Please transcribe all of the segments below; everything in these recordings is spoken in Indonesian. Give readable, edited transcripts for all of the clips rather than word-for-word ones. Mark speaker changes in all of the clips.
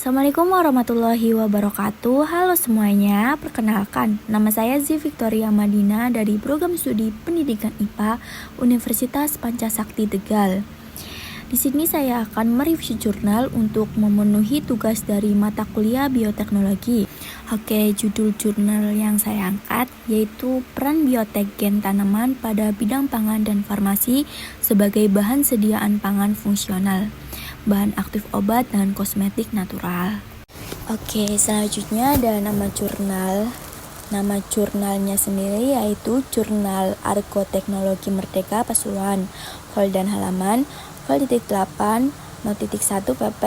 Speaker 1: Assalamualaikum warahmatullahi wabarakatuh. Halo semuanya, perkenalkan, nama saya Zi Victoria Madina dari Program Studi Pendidikan IPA Universitas Pancasakti Tegal. Di sini saya akan mereview jurnal untuk memenuhi tugas dari mata kuliah bioteknologi. Oke, judul jurnal yang saya angkat yaitu peran biotek gen tanaman pada bidang pangan dan farmasi sebagai bahan sediaan pangan fungsional, bahan aktif obat dan kosmetik natural. Oke, selanjutnya ada nama jurnal. Nama jurnalnya sendiri yaitu Jurnal Argo Teknologi Merdeka Pasuruan. File dan halaman 0.8 0.1 pp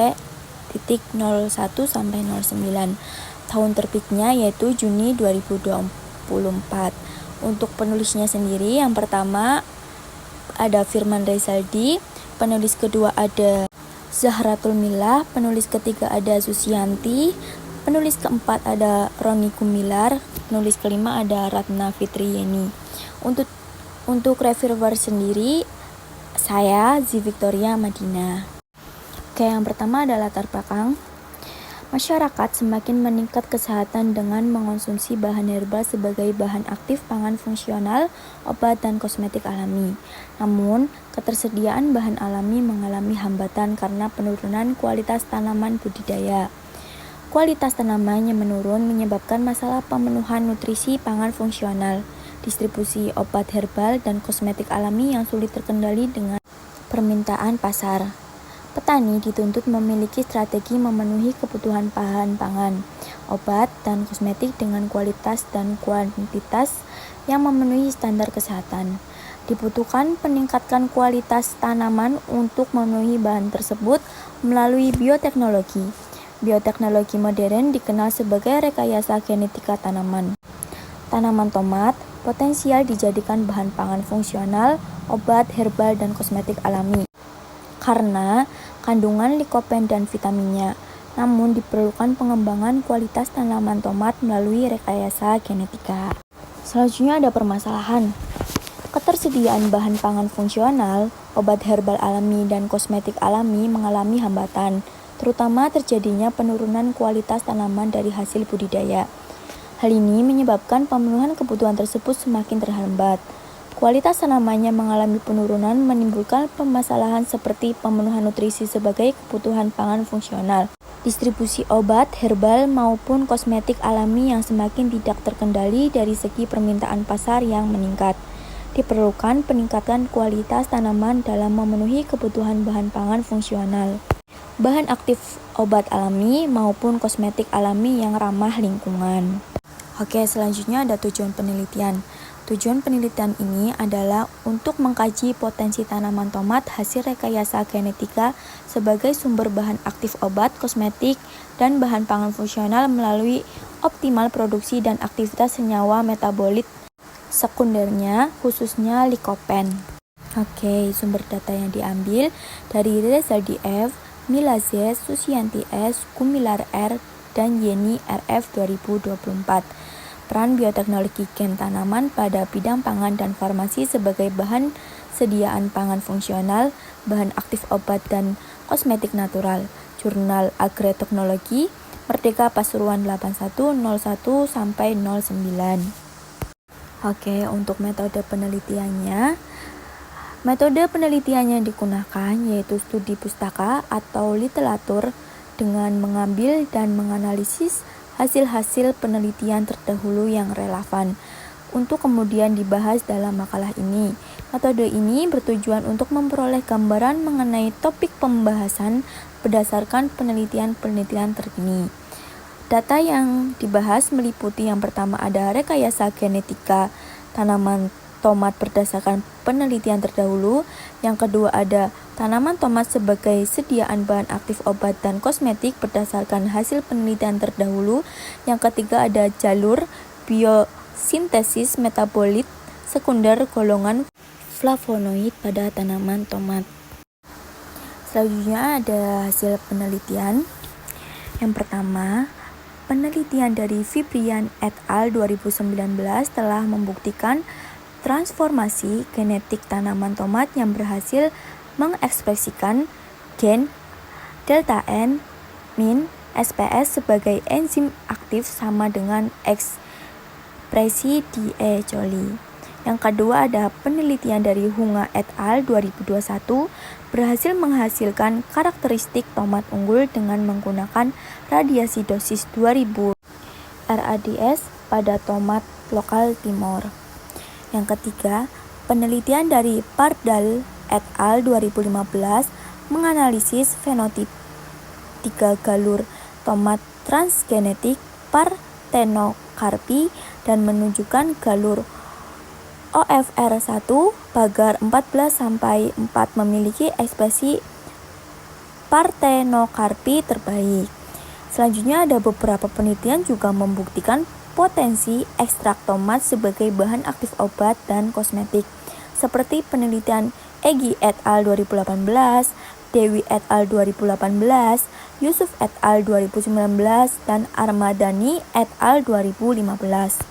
Speaker 1: 01 sampai 09. Tahun terbitnya yaitu Juni 2024. Untuk penulisnya sendiri, yang pertama ada Firman Rizaldi, penulis kedua ada Zahratul Milah, penulis ketiga ada Susianti, penulis keempat ada Roni Gumilar, penulis kelima ada Ratna Fitriyeni. Untuk reviewer sendiri, saya Zi Victoria Madina. Oke, yang pertama adalah latar belakang. Masyarakat semakin meningkat kesehatan dengan mengonsumsi bahan herbal sebagai bahan aktif pangan fungsional, obat, dan kosmetik alami. Namun, ketersediaan bahan alami mengalami hambatan karena penurunan kualitas tanaman budidaya. Kualitas tanaman yang menurun menyebabkan masalah pemenuhan nutrisi pangan fungsional, distribusi obat herbal, dan kosmetik alami yang sulit terkendali dengan permintaan pasar. Petani dituntut memiliki strategi memenuhi kebutuhan bahan pangan, obat, dan kosmetik dengan kualitas dan kuantitas yang memenuhi standar kesehatan. Dibutuhkan peningkatan kualitas tanaman untuk memenuhi bahan tersebut melalui bioteknologi. Bioteknologi modern dikenal sebagai rekayasa genetika tanaman. Tanaman tomat potensial dijadikan bahan pangan fungsional, obat, herbal, dan kosmetik alami karena kandungan likopen dan vitaminnya. Namun diperlukan pengembangan kualitas tanaman tomat melalui rekayasa genetika. Selanjutnya ada permasalahan. Ketersediaan bahan pangan fungsional, obat herbal alami, dan kosmetik alami mengalami hambatan, terutama terjadinya penurunan kualitas tanaman dari hasil budidaya. Hal ini menyebabkan pemenuhan kebutuhan tersebut semakin terhambat. Kualitas tanamannya mengalami penurunan menimbulkan permasalahan seperti pemenuhan nutrisi sebagai kebutuhan pangan fungsional, distribusi obat, herbal, maupun kosmetik alami yang semakin tidak terkendali dari segi permintaan pasar yang meningkat. Diperlukan peningkatan kualitas tanaman dalam memenuhi kebutuhan bahan pangan fungsional, bahan aktif obat alami, maupun kosmetik alami yang ramah lingkungan. Oke, selanjutnya ada tujuan penelitian. Tujuan penelitian ini adalah untuk mengkaji potensi tanaman tomat hasil rekayasa genetika sebagai sumber bahan aktif obat, kosmetik, dan bahan pangan fungsional melalui optimal produksi dan aktivitas senyawa metabolit sekundernya, khususnya likopen. Oke, sumber data yang diambil dari Rizaldi F, Mila Z, Susianti S, Gumilar R, dan Yeni RF 2024. Peran bioteknologi gen tanaman pada bidang pangan dan farmasi sebagai bahan sediaan pangan fungsional, bahan aktif obat, dan kosmetik natural. Jurnal Agroteknologi Merdeka Pasuruan 8101 sampai 09. Oke, untuk metode penelitiannya. Metode penelitian yang digunakan yaitu studi pustaka atau literatur dengan mengambil dan menganalisis hasil-hasil penelitian terdahulu yang relevan untuk kemudian dibahas dalam makalah ini. Metode ini bertujuan untuk memperoleh gambaran mengenai topik pembahasan berdasarkan penelitian-penelitian terkini. Data yang dibahas meliputi yang pertama ada rekayasa genetika tanaman tomat berdasarkan penelitian terdahulu. Yang kedua ada tanaman tomat sebagai sediaan bahan aktif obat dan kosmetik berdasarkan hasil penelitian terdahulu. Yang ketiga ada jalur biosintesis metabolit sekunder golongan flavonoid pada tanaman tomat. Selanjutnya ada hasil penelitian. Yang pertama, penelitian dari Fibrian et al. 2019 telah membuktikan transformasi genetik tanaman tomat yang berhasil mengekspresikan gen delta N, min, SPS sebagai enzim aktif sama dengan ekspresi di E. coli. Yang kedua ada penelitian dari Hunga et al. 2021 berhasil menghasilkan karakteristik tomat unggul dengan menggunakan radiasi dosis 2000 RADS pada tomat lokal Timor. Yang ketiga, penelitian dari Pardal et al. 2015 menganalisis fenotip 3 galur tomat transgenetik Parthenocarpi dan menunjukkan galur OFR1 pagar 14-4 memiliki ekspresi Parthenocarpi terbaik. Selanjutnya ada beberapa penelitian juga membuktikan potensi ekstrak tomat sebagai bahan aktif obat dan kosmetik, seperti penelitian Egi et al. 2018, Dewi et al. 2018, Yusuf et al. 2019, dan Armadani et al. 2015.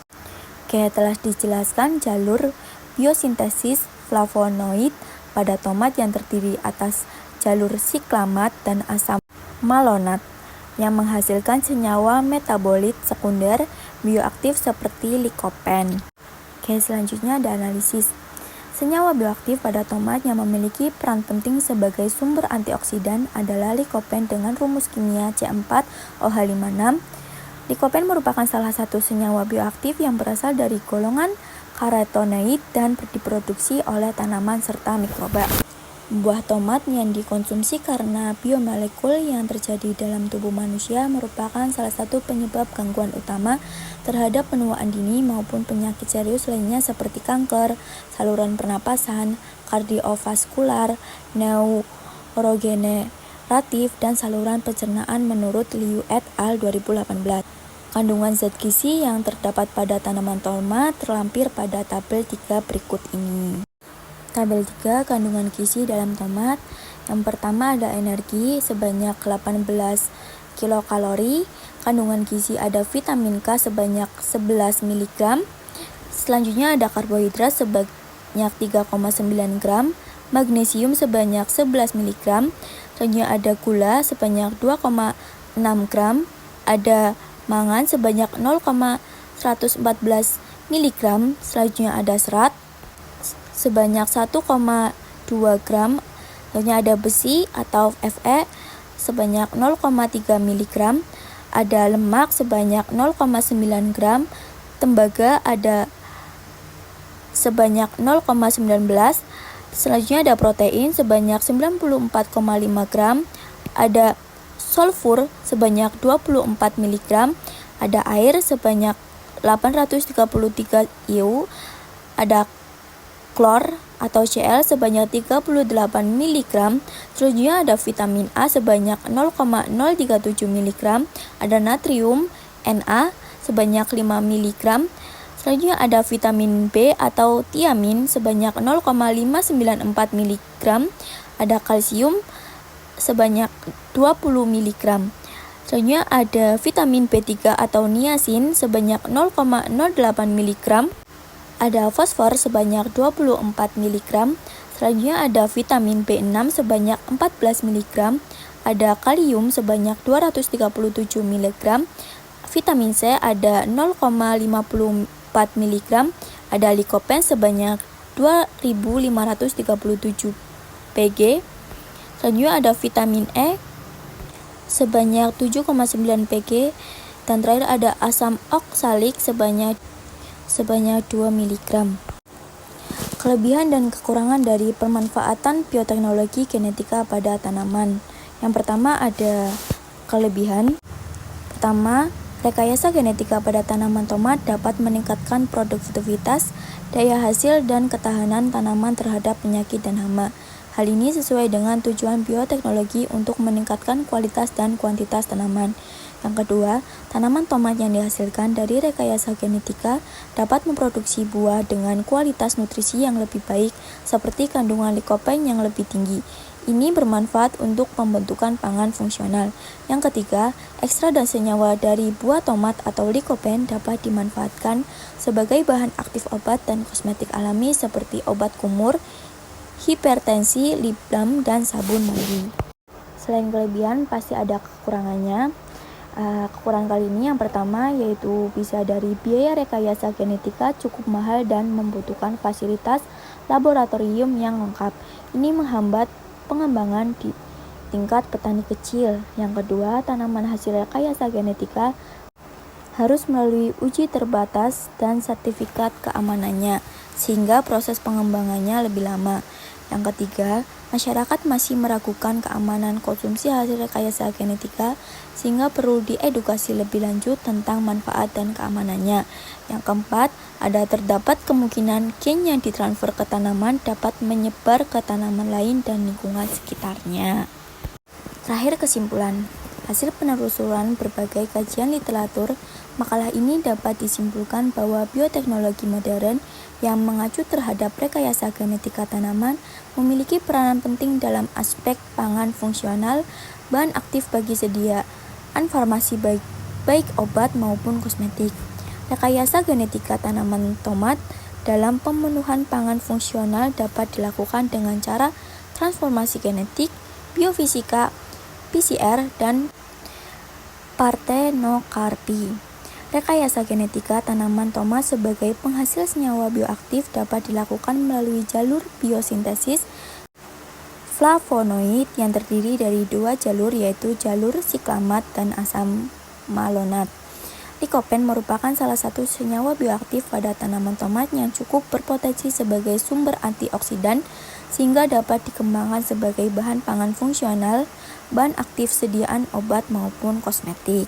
Speaker 1: Oke, telah dijelaskan jalur biosintesis flavonoid pada tomat yang terdiri atas jalur siklamat dan asam malonat yang menghasilkan senyawa metabolit sekunder bioaktif seperti likopen. Oke, selanjutnya ada analisis. Senyawa bioaktif pada tomat yang memiliki peran penting sebagai sumber antioksidan adalah likopen dengan rumus kimia C4OH56. Likopen merupakan salah satu senyawa bioaktif yang berasal dari golongan karotenoid dan diproduksi oleh tanaman serta mikroba. Buah tomat yang dikonsumsi karena biomolekul yang terjadi dalam tubuh manusia merupakan salah satu penyebab gangguan utama terhadap penuaan dini maupun penyakit serius lainnya seperti kanker, saluran pernapasan, kardiovaskular, neurogeneratif, dan saluran pencernaan menurut Liu et al. 2018. Kandungan zat gizi yang terdapat pada tanaman tomat terlampir pada tabel 3 berikut ini. Tabel 3 kandungan gizi dalam tomat. Yang pertama ada energi sebanyak 18 kilokalori. Kandungan gizi ada vitamin K sebanyak 11 mg. Selanjutnya ada karbohidrat sebanyak 3,9 gram, magnesium sebanyak 11 mg. Selanjutnya ada gula sebanyak 2,6 gram, ada mangan sebanyak 0,114 mg. Selanjutnya ada serat sebanyak 1,2 gram. Selanjutnya ada besi atau Fe sebanyak 0,3 mg. Ada lemak sebanyak 0,9 gram. Tembaga ada sebanyak 0,19. Selanjutnya ada protein sebanyak 94,5 gram. Ada sulfur sebanyak 24 mg. Ada air sebanyak 833 IU. Ada klor atau Cl sebanyak 38 mg. Selanjutnya ada vitamin A sebanyak 0,037 mg. Ada natrium Na sebanyak 5 mg. Selanjutnya ada vitamin B atau tiamin sebanyak 0,594 mg. Ada kalsium sebanyak 20 mg. Selanjutnya ada vitamin B3 atau niacin sebanyak 0,08 mg. Ada fosfor sebanyak 24 mg. Selanjutnya ada vitamin B6 sebanyak 14 mg. Ada kalium sebanyak 237 mg. Vitamin C ada 0,54 mg. Ada likopen sebanyak 2537 Pg. Selanjutnya ada vitamin E sebanyak 7,9 Pg. Dan terakhir ada asam oksalik sebanyak 2 mg. Kelebihan dan kekurangan dari pemanfaatan bioteknologi genetika pada tanaman. Yang pertama ada kelebihan. Pertama, rekayasa genetika pada tanaman tomat dapat meningkatkan produktivitas, daya hasil, dan ketahanan tanaman terhadap penyakit dan hama. Hal ini sesuai dengan tujuan bioteknologi untuk meningkatkan kualitas dan kuantitas tanaman. Yang kedua, tanaman tomat yang dihasilkan dari rekayasa genetika dapat memproduksi buah dengan kualitas nutrisi yang lebih baik, seperti kandungan likopen yang lebih tinggi. Ini bermanfaat untuk pembentukan pangan fungsional. Yang ketiga, ekstrak dan senyawa dari buah tomat atau likopen dapat dimanfaatkan sebagai bahan aktif obat dan kosmetik alami seperti obat kumur, hipertensi, lip balm, dan sabun mandi. Selain kelebihan, pasti ada kekurangannya. Kekurangan kali ini yang pertama yaitu bisa dari biaya rekayasa genetika cukup mahal dan membutuhkan fasilitas laboratorium yang lengkap. Ini menghambat pengembangan di tingkat petani kecil. Yang kedua, tanaman hasil rekayasa genetika harus melalui uji terbatas dan sertifikat keamanannya, sehingga proses pengembangannya lebih lama. Yang ketiga, masyarakat masih meragukan keamanan konsumsi hasil rekayasa genetika, sehingga perlu diedukasi lebih lanjut tentang manfaat dan keamanannya. Yang keempat, terdapat kemungkinan gen yang ditransfer ke tanaman dapat menyebar ke tanaman lain dan lingkungan sekitarnya. Terakhir, kesimpulan. Hasil penelusuran berbagai kajian literatur, makalah ini dapat disimpulkan bahwa bioteknologi modern yang mengacu terhadap rekayasa genetika tanaman memiliki peranan penting dalam aspek pangan fungsional, bahan aktif bagi sediaan farmasi baik obat maupun kosmetik. Rekayasa genetika tanaman tomat dalam pemenuhan pangan fungsional dapat dilakukan dengan cara transformasi genetik, biofisika, PCR, dan partenokarpi. Rekayasa genetika tanaman tomat sebagai penghasil senyawa bioaktif dapat dilakukan melalui jalur biosintesis flavonoid yang terdiri dari dua jalur, yaitu jalur siklamat dan asam malonat. Likopen merupakan salah satu senyawa bioaktif pada tanaman tomat yang cukup berpotensi sebagai sumber antioksidan sehingga dapat dikembangkan sebagai bahan pangan fungsional, bahan aktif sediaan obat maupun kosmetik.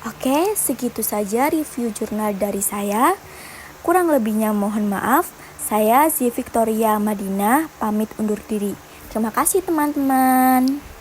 Speaker 1: Oke, segitu saja review jurnal dari saya. Kurang lebihnya mohon maaf. Saya Zee Victoria Madinah pamit undur diri. Terima kasih teman-teman.